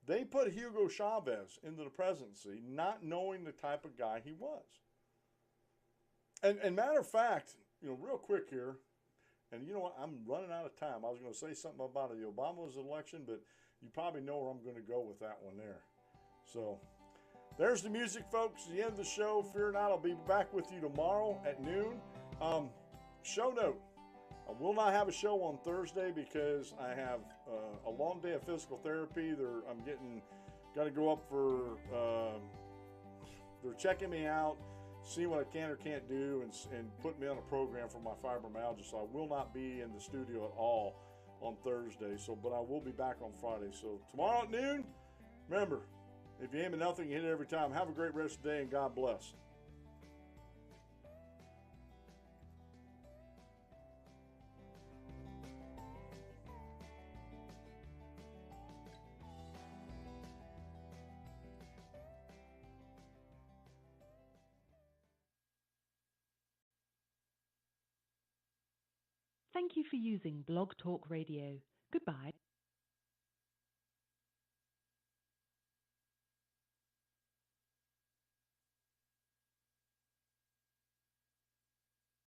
They put Hugo Chavez into the presidency not knowing the type of guy he was. And matter of fact, real quick here, and you know what, I'm running out of time. I was going to say something about the Obama's election, but you probably know where I'm going to go with that one there. So there's the music, folks. The end of the show. Fear not, I'll be back with you tomorrow at noon. Show note. I will not have a show on Thursday because I have a long day of physical therapy. Got to go up for, they're checking me out, seeing what I can or can't do, and put me on a program for my fibromyalgia. So I will not be in the studio at all on Thursday. But I will be back on Friday. So tomorrow at noon, remember, if you aim at nothing, you hit it every time. Have a great rest of the day, and God bless. Thank you for using Blog Talk Radio. Goodbye.